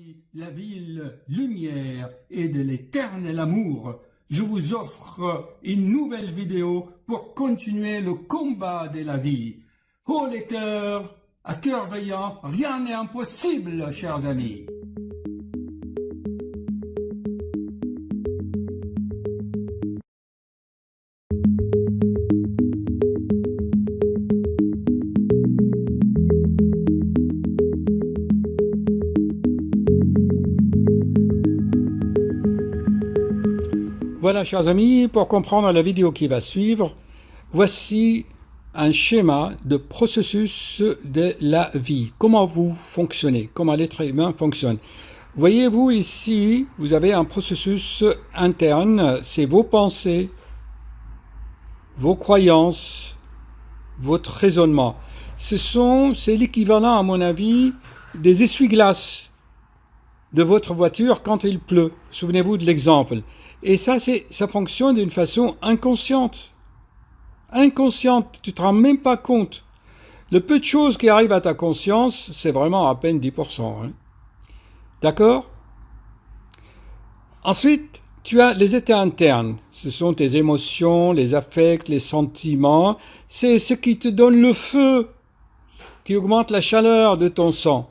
Paris, la ville lumière et de l'éternel amour, je vous offre une nouvelle vidéo pour continuer le combat de la vie. Oh les cœurs, à cœur veillant, rien n'est impossible, chers amis. Voilà, chers amis, pour comprendre la vidéo qui va suivre, voici un schéma de processus de la vie. Comment vous fonctionnez, comment l'être humain fonctionne. Voyez-vous ici, vous avez un processus interne, c'est vos pensées, vos croyances, votre raisonnement. C'est l'équivalent, à mon avis, des essuie-glaces de votre voiture quand il pleut. Souvenez-vous de l'exemple. Et ça fonctionne d'une façon inconsciente. Inconsciente, tu ne te rends même pas compte. Le peu de choses qui arrivent à ta conscience, c'est vraiment à peine 10%. Hein. D'accord ? Ensuite, tu as les états internes. Ce sont tes émotions, les affects, les sentiments. C'est ce qui te donne le feu, qui augmente la chaleur de ton sang.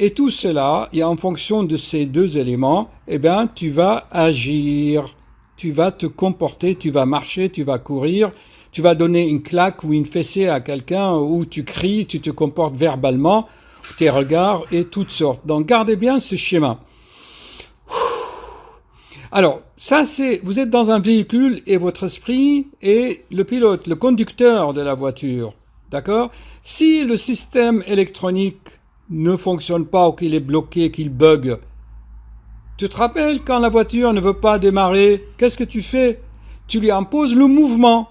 Et tout cela, et en fonction de ces deux éléments, eh bien, tu vas agir, tu vas te comporter, tu vas marcher, tu vas courir, tu vas donner une claque ou une fessée à quelqu'un, ou tu cries, tu te comportes verbalement, tes regards et toutes sortes. Donc, gardez bien ce schéma. Alors, ça vous êtes dans un véhicule et votre esprit est le pilote, le conducteur de la voiture. D'accord ? Si le système électronique ne fonctionne pas ou qu'il est bloqué, qu'il bug. Tu te rappelles quand la voiture ne veut pas démarrer, qu'est-ce que tu fais? Tu lui imposes le mouvement.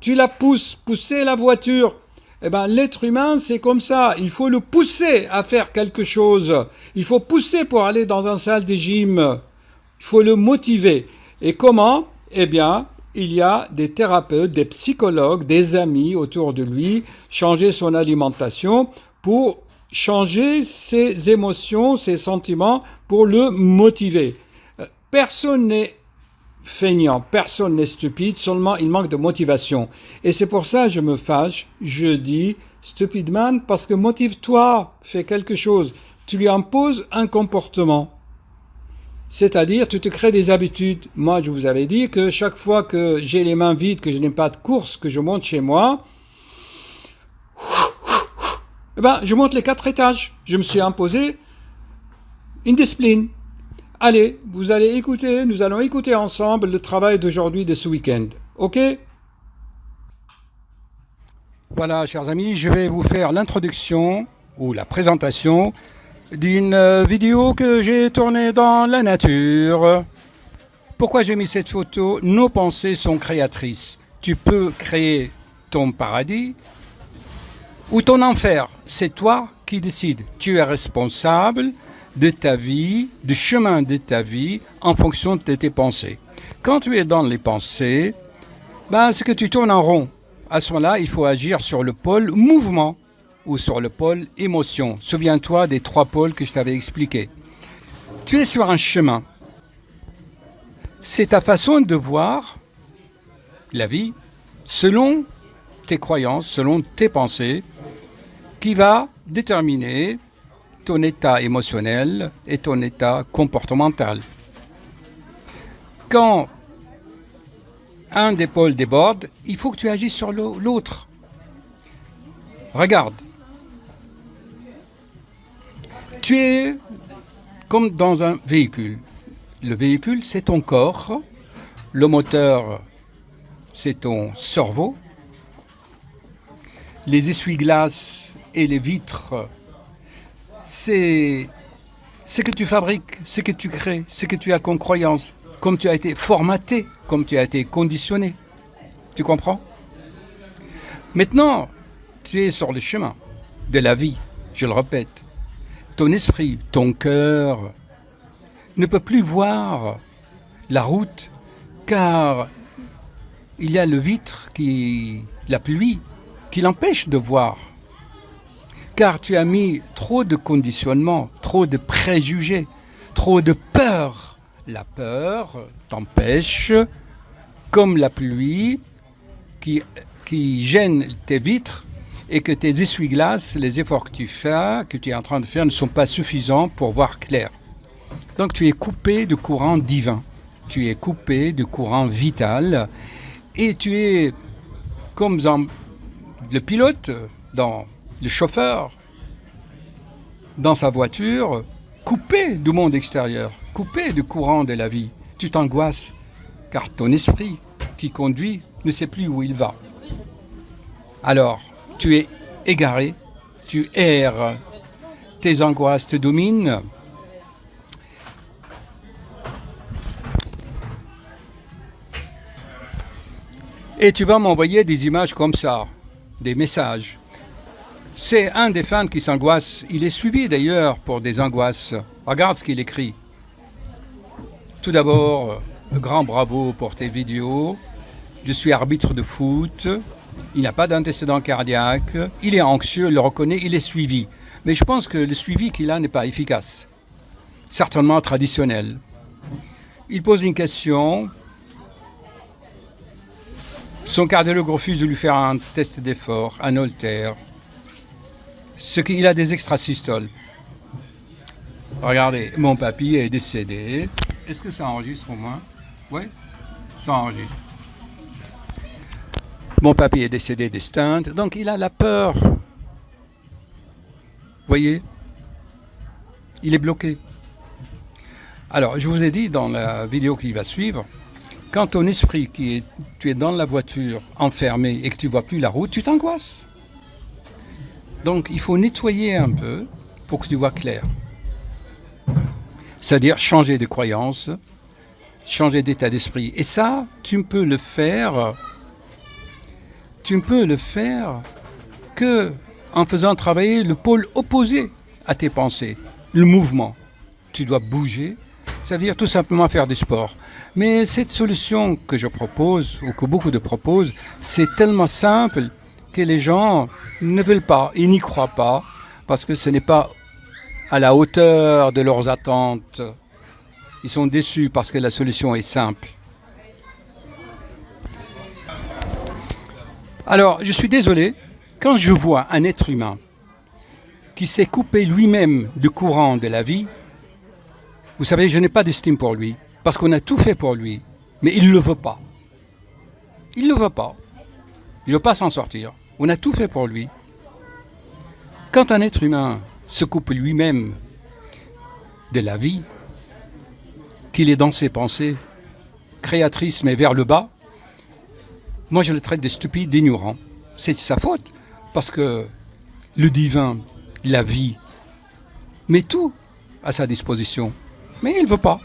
Tu la pousser la voiture. Eh bien, l'être humain, c'est comme ça. Il faut le pousser à faire quelque chose. Il faut pousser pour aller dans une salle de gym. Il faut le motiver. Et comment? Eh bien, il y a des thérapeutes, des psychologues, des amis autour de lui, changer son alimentation pour changer ses émotions, ses sentiments pour le motiver. Personne n'est feignant, personne n'est stupide, seulement il manque de motivation. Et c'est pour ça que je me fâche, je dis stupid man, parce que motive-toi, fais quelque chose. Tu lui imposes un comportement. C'est-à-dire, tu te crées des habitudes. Moi, je vous avais dit que chaque fois que j'ai les mains vides, que je n'ai pas de course, que je monte chez moi, je monte les 4 étages. Je me suis imposé une discipline. Allez, nous allons écouter ensemble le travail d'aujourd'hui, de ce week-end. Ok ? Voilà, chers amis, je vais vous faire l'introduction ou la présentation d'une vidéo que j'ai tournée dans la nature. Pourquoi j'ai mis cette photo ? Nos pensées sont créatrices. Tu peux créer ton paradis ou ton enfer, c'est toi qui décides. Tu es responsable de ta vie, du chemin de ta vie, en fonction de tes pensées. Quand tu es dans les pensées, c'est que tu tournes en rond. À ce moment-là, il faut agir sur le pôle mouvement ou sur le pôle émotion. Souviens-toi des 3 pôles que je t'avais expliqués. Tu es sur un chemin. C'est ta façon de voir la vie selon tes croyances, selon tes pensées, qui va déterminer ton état émotionnel et ton état comportemental. Quand un des pôles déborde, il faut que tu agisses sur l'autre. Regarde. Tu es comme dans un véhicule. Le véhicule, c'est ton corps. Le moteur, c'est ton cerveau. Les essuie-glaces et les vitres, c'est ce que tu fabriques, ce que tu crées, ce que tu as comme croyance, comme tu as été formaté, comme tu as été conditionné. Tu comprends? Maintenant, tu es sur le chemin de la vie, je le répète. Ton esprit, ton cœur ne peut plus voir la route car il y a le vitre, la pluie, qui l'empêche de voir. Car tu as mis trop de conditionnement, trop trop de préjugés, trop de peur. La peur t'empêche, comme la pluie qui gêne tes vitres, et que tes essuie-glaces, les efforts que tu es en train de faire ne sont pas suffisants pour voir clair. Donc tu es coupé du courant divin, tu es coupé du courant vital, et tu es comme le pilote, le chauffeur, dans sa voiture, coupé du monde extérieur, coupé du courant de la vie. Tu t'angoisses, car ton esprit qui conduit ne sait plus où il va. Alors, tu es égaré, tu erres, tes angoisses te dominent. Et tu vas m'envoyer des images comme ça, des messages. C'est un des fans qui s'angoisse. Il est suivi d'ailleurs pour des angoisses. Regarde ce qu'il écrit. Tout d'abord, grand bravo pour tes vidéos. Je suis arbitre de foot. Il n'a pas d'antécédent cardiaque. Il est anxieux, il le reconnaît, il est suivi. Mais je pense que le suivi qu'il a n'est pas efficace. Certainement traditionnel. Il pose une question. Son cardiologue refuse de lui faire un test d'effort, un holter. Il a des extrasystoles. Regardez, mon papy est décédé. Est-ce que ça enregistre au moins? Oui, ça enregistre. Mon papy est décédé des stents, donc il a la peur. Vous voyez? Il est bloqué. Alors, je vous ai dit dans la vidéo qui va suivre, quand ton esprit, tu es dans la voiture, enfermé, et que tu ne vois plus la route, tu t'angoisses. Donc, il faut nettoyer un peu pour que tu vois clair. C'est-à-dire changer de croyance, changer d'état d'esprit. Et ça, tu peux le faire que en faisant travailler le pôle opposé à tes pensées, le mouvement. Tu dois bouger, ça veut dire tout simplement faire du sport. Mais cette solution que je propose, ou que beaucoup de proposent, c'est tellement simple que les gens ne veulent pas, ils n'y croient pas, parce que ce n'est pas à la hauteur de leurs attentes. Ils sont déçus parce que la solution est simple. Alors, je suis désolé, quand je vois un être humain qui s'est coupé lui-même du courant de la vie, vous savez, je n'ai pas d'estime pour lui, parce qu'on a tout fait pour lui, mais il ne le veut pas. Il ne le veut pas. Il ne veut pas s'en sortir. On a tout fait pour lui. Quand un être humain se coupe lui-même de la vie, qu'il est dans ses pensées créatrices mais vers le bas, moi je le traite de stupide, d'ignorant. C'est sa faute, parce que le divin, la vie, met tout à sa disposition. Mais il ne veut pas.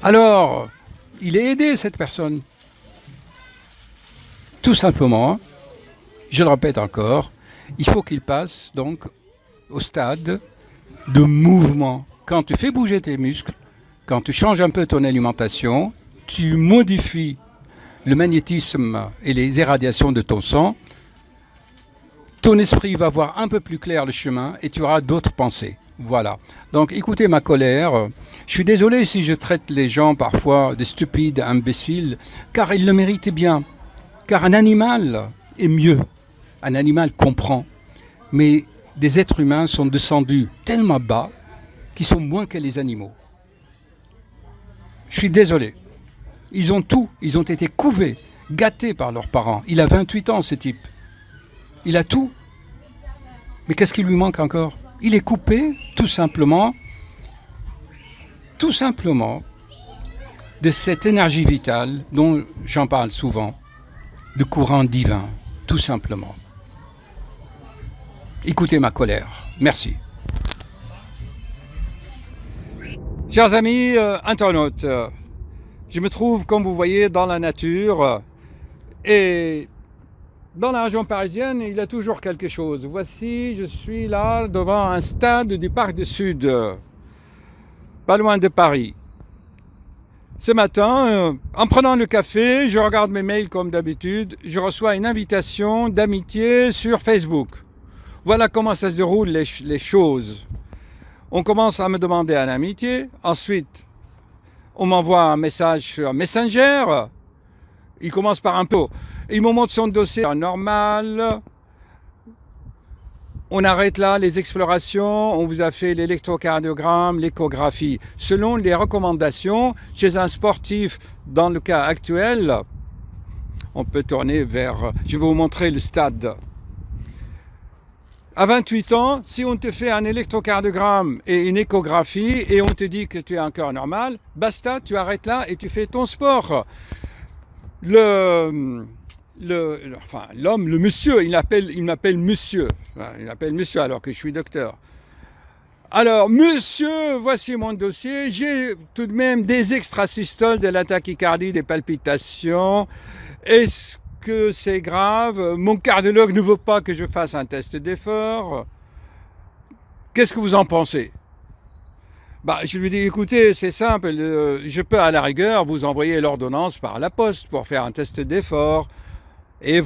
Alors, il est aidé, cette personne. Tout simplement, je le répète encore, il faut qu'il passe donc au stade de mouvement. Quand tu fais bouger tes muscles, quand tu changes un peu ton alimentation, tu modifies le magnétisme et les irradiations de ton sang, ton esprit va voir un peu plus clair le chemin et tu auras d'autres pensées. Voilà. Donc écoutez ma colère. Je suis désolé si je traite les gens parfois de stupides, imbéciles, car ils le méritent bien. Car un animal est mieux. Un animal comprend. Mais des êtres humains sont descendus tellement bas qu'ils sont moins que les animaux. Je suis désolé. Ils ont tout. Ils ont été couvés, gâtés par leurs parents. Il a 28 ans, ce type. Il a tout. Mais qu'est-ce qui lui manque encore? Il est coupé, tout simplement, de cette énergie vitale dont j'en parle souvent, de courant divin, tout simplement. Écoutez ma colère. Merci. Chers amis internautes, je me trouve, comme vous voyez, dans la nature et dans la région parisienne, il y a toujours quelque chose. Voici, je suis là devant un stade du Parc du Sud, pas loin de Paris. Ce matin, en prenant le café, je regarde mes mails comme d'habitude, je reçois une invitation d'amitié sur Facebook. Voilà comment ça se déroule les choses. On commence à me demander une amitié, ensuite on m'envoie un message sur Messenger, il commence par un peu. Il me montre son dossier normal. On arrête là les explorations, on vous a fait l'électrocardiogramme, l'échographie. Selon les recommandations, chez un sportif, dans le cas actuel, on peut tourner vers... Je vais vous montrer le stade. À 28 ans, si on te fait un électrocardiogramme et une échographie et on te dit que tu es un cœur normal, basta, tu arrêtes là et tu fais ton sport. L'homme, le monsieur, il m'appelle monsieur. Il m'appelle monsieur alors que je suis docteur. Alors, monsieur, voici mon dossier. J'ai tout de même des extrasystoles, de la tachycardie, des palpitations. Est-ce que c'est grave? Mon cardiologue ne veut pas que je fasse un test d'effort. Qu'est-ce que vous en pensez? Je lui dis, écoutez, c'est simple, je peux à la rigueur vous envoyer l'ordonnance par la poste pour faire un test d'effort et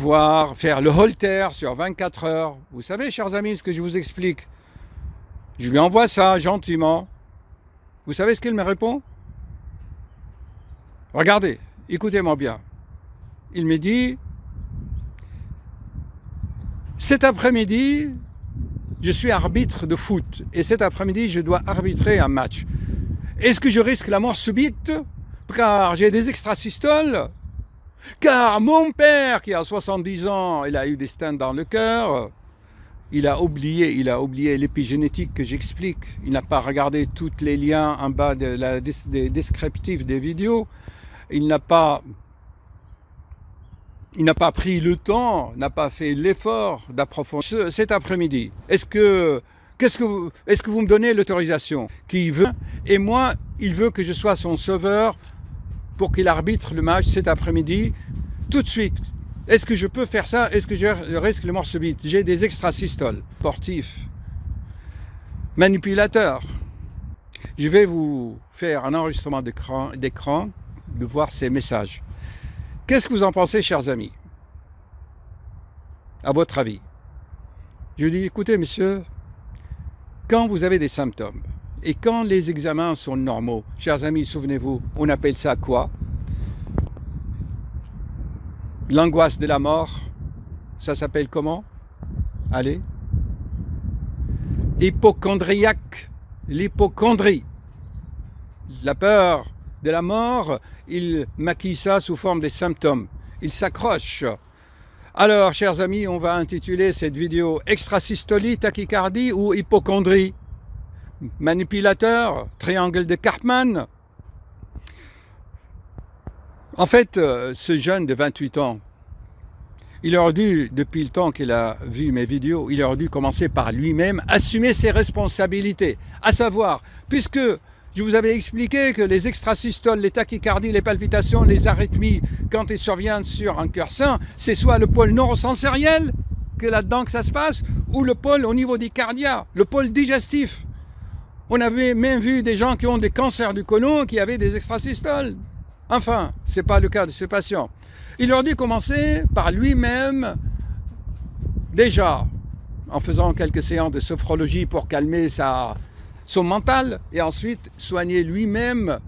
faire le Holter sur 24 heures. Vous savez, chers amis, ce que je vous explique. Je lui envoie ça gentiment. Vous savez ce qu'il me répond? Regardez, écoutez-moi bien. Il me dit, cet après-midi, je suis arbitre de foot et cet après-midi, je dois arbitrer un match. Est-ce que je risque la mort subite car j'ai des extrasystoles? Car mon père, qui a 70 ans, il a eu des stents dans le cœur, il a oublié l'épigénétique que j'explique. Il n'a pas regardé tous les liens en bas des descriptifs des vidéos. Il n'a pas pris le temps, n'a pas fait l'effort d'approfondir cet après-midi. Est-ce que vous me donnez l'autorisation? Qui veut? Et moi, il veut que je sois son sauveur pour qu'il arbitre le match cet après-midi, tout de suite. Est-ce que je peux faire ça? Est-ce que je risque la mort subite? J'ai des extrasystoles. Sportif. Manipulateur. Je vais vous faire un enregistrement d'écran, de voir ces messages. Qu'est-ce que vous en pensez, chers amis? À votre avis? Je lui dis, écoutez, monsieur, quand vous avez des symptômes, et quand les examens sont normaux, chers amis, souvenez-vous, on appelle ça quoi? L'angoisse de la mort, ça s'appelle comment? Allez. Hypochondriaque, l'hypochondrie. La peur de la mort, il maquille ça sous forme des symptômes. Il s'accroche. Alors, chers amis, on va intituler cette vidéo extrasystolie, tachycardie ou hypochondrie? Manipulateur, triangle de Karpman. En fait, ce jeune de 28 ans, il aurait dû, depuis le temps qu'il a vu mes vidéos, il aurait dû commencer par lui-même assumer ses responsabilités. À savoir, puisque je vous avais expliqué que les extrasystoles, les tachycardies, les palpitations, les arythmies, quand ils surviennent sur un cœur sain, c'est soit le pôle neurosensoriel, que là-dedans que ça se passe, ou le pôle au niveau des cardias, le pôle digestif. On avait même vu des gens qui ont des cancers du côlon qui avaient des extrasystoles. Enfin, ce n'est pas le cas de ce patient. Il aurait dû commencer par lui-même, déjà, en faisant quelques séances de sophrologie pour calmer son mental, et ensuite soigner lui-même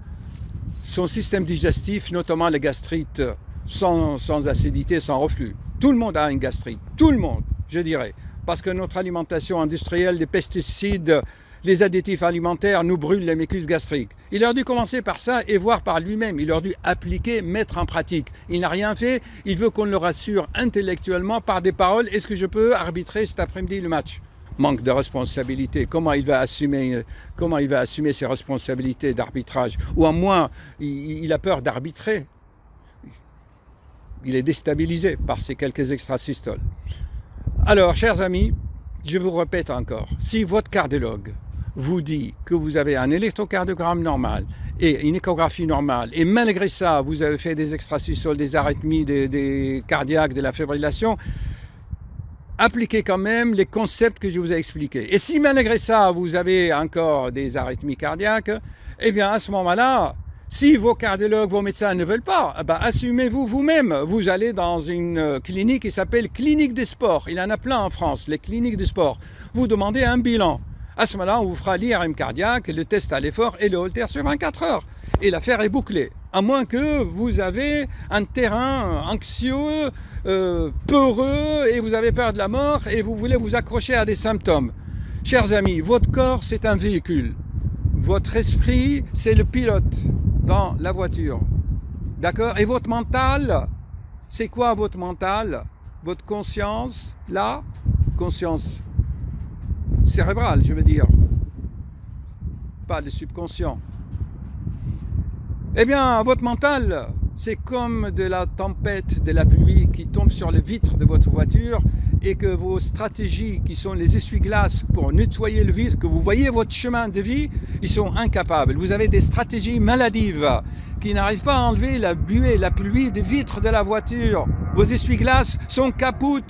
son système digestif, notamment la gastrite, sans acidité, sans reflux. Tout le monde a une gastrite, tout le monde, je dirais, parce que notre alimentation industrielle, les pesticides, les additifs alimentaires nous brûlent les mucus gastriques. Il aurait dû commencer par ça et voir par lui-même. Il aurait dû appliquer, mettre en pratique. Il n'a rien fait. Il veut qu'on le rassure intellectuellement par des paroles. Est-ce que je peux arbitrer cet après-midi le match? Manque de responsabilité. Comment il va assumer ses responsabilités d'arbitrage? Ou à moins, il a peur d'arbitrer. Il est déstabilisé par ces quelques extrasystoles. Alors, chers amis, je vous répète encore, si votre cardiologue vous dit que vous avez un électrocardiogramme normal et une échographie normale, et malgré ça, vous avez fait des extrasystoles, des arythmies, des cardiaques, de la fibrillation, appliquez quand même les concepts que je vous ai expliqués. Et si malgré ça, vous avez encore des arythmies cardiaques, eh bien à ce moment-là, Si vos cardiologues, vos médecins ne veulent pas, ben assumez-vous vous-même. Vous allez dans une clinique qui s'appelle Clinique des Sports. Il y en a plein en France, les cliniques des sports. Vous demandez un bilan. À ce moment-là, on vous fera l'IRM cardiaque, le test à l'effort et le holter sur 24 heures. Et l'affaire est bouclée. À moins que vous avez un terrain anxieux, peureux, et vous avez peur de la mort, et vous voulez vous accrocher à des symptômes. Chers amis, votre corps, c'est un véhicule. Votre esprit, c'est le pilote dans la voiture. D'accord? Et votre mental, c'est quoi votre mental? Votre conscience, là, conscience cérébrale, je veux dire. Pas le subconscient. Eh bien, votre mental, c'est comme de la tempête, de la pluie qui tombe sur les vitres de votre voiture et que vos stratégies, qui sont les essuie-glaces pour nettoyer le vitre, que vous voyez votre chemin de vie, ils sont incapables. Vous avez des stratégies maladives qui n'arrivent pas à enlever la buée, la pluie des vitres de la voiture. Vos essuie-glaces sont capoutes.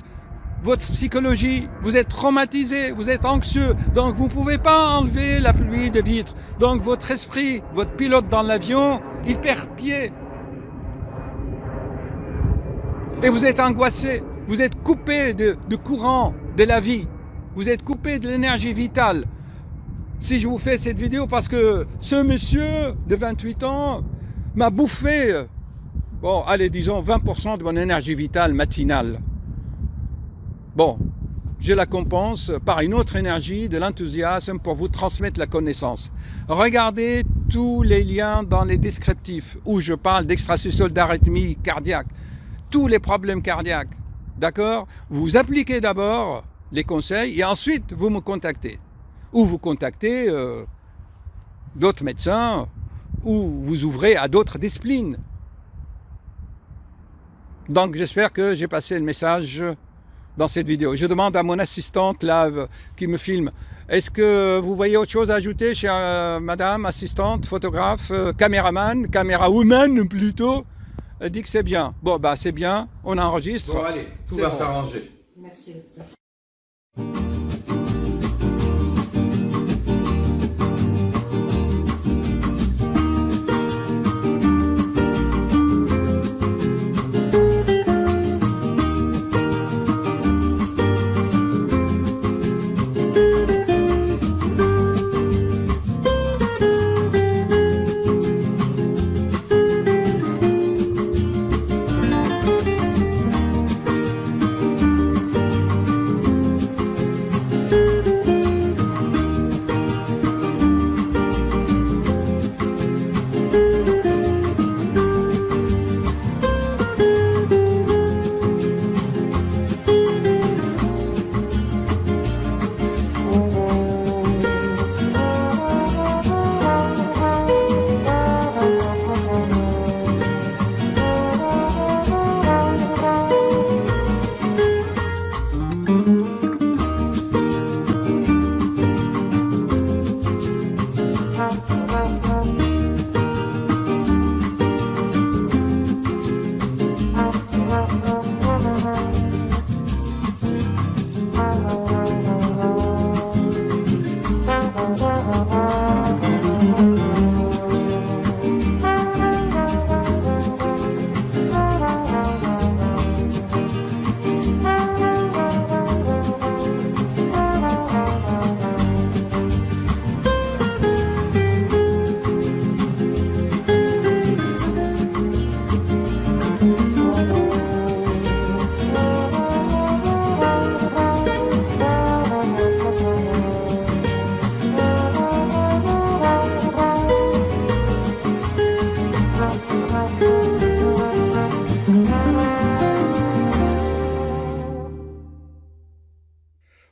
Votre psychologie, vous êtes traumatisé, vous êtes anxieux, donc vous ne pouvez pas enlever la pluie de vitres. Donc votre esprit, votre pilote dans l'avion, il perd pied. Et vous êtes angoissé, vous êtes coupé de courant de la vie, vous êtes coupé de l'énergie vitale. Si je vous fais cette vidéo parce que ce monsieur de 28 ans m'a bouffé, bon, allez, disons 20% de mon énergie vitale matinale. Bon, je la compense par une autre énergie, de l'enthousiasme pour vous transmettre la connaissance. Regardez tous les liens dans les descriptifs où je parle d'extrasystole, d'arythmie cardiaque, tous les problèmes cardiaques, d'accord? Vous appliquez d'abord les conseils et ensuite vous me contactez. Ou vous contactez d'autres médecins ou vous ouvrez à d'autres disciplines. Donc j'espère que j'ai passé le message dans cette vidéo. Je demande à mon assistante là qui me filme, est-ce que vous voyez autre chose à ajouter, chère madame, assistante, photographe, caméraman, camérawoman plutôt? Elle dit que c'est bien. Bon, bah c'est bien, on enregistre. Bon, allez, tout va s'arranger. Merci.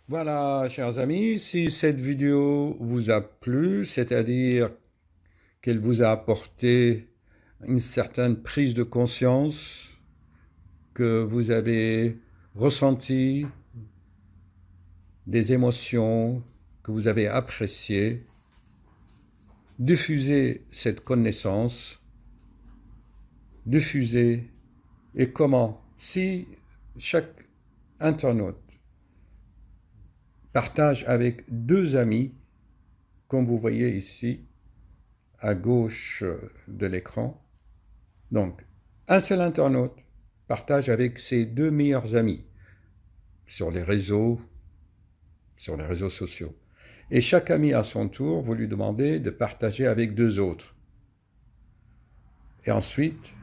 Voilà, chers amis, si cette vidéo vous a plu, c'est-à-dire qu'elle vous a apporté une certaine prise de conscience, que vous avez ressenti des émotions que vous avez appréciées, diffusez cette connaissance, diffusez, et comment? Si chaque internaute partage avec 2 amis, comme vous voyez ici, à gauche de l'écran. Donc, un seul internaute partage avec ses 2 meilleurs amis sur les réseaux sociaux. Et chaque ami à son tour, vous lui demandez de partager avec 2 autres. Et ensuite,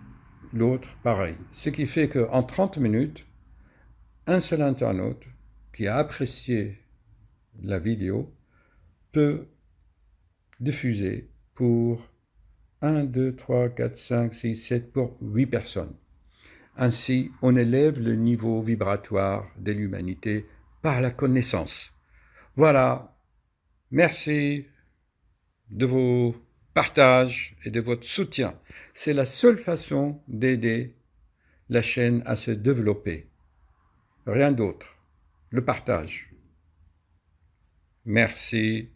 l'autre, pareil. Ce qui fait qu'en 30 minutes, un seul internaute qui a apprécié la vidéo peut diffuser pour 1, 2, 3, 4, 5, 6, 7, pour 8 personnes. Ainsi, on élève le niveau vibratoire de l'humanité par la connaissance. Voilà. Merci de vos partages et de votre soutien. C'est la seule façon d'aider la chaîne à se développer. Rien d'autre. Le partage. Merci.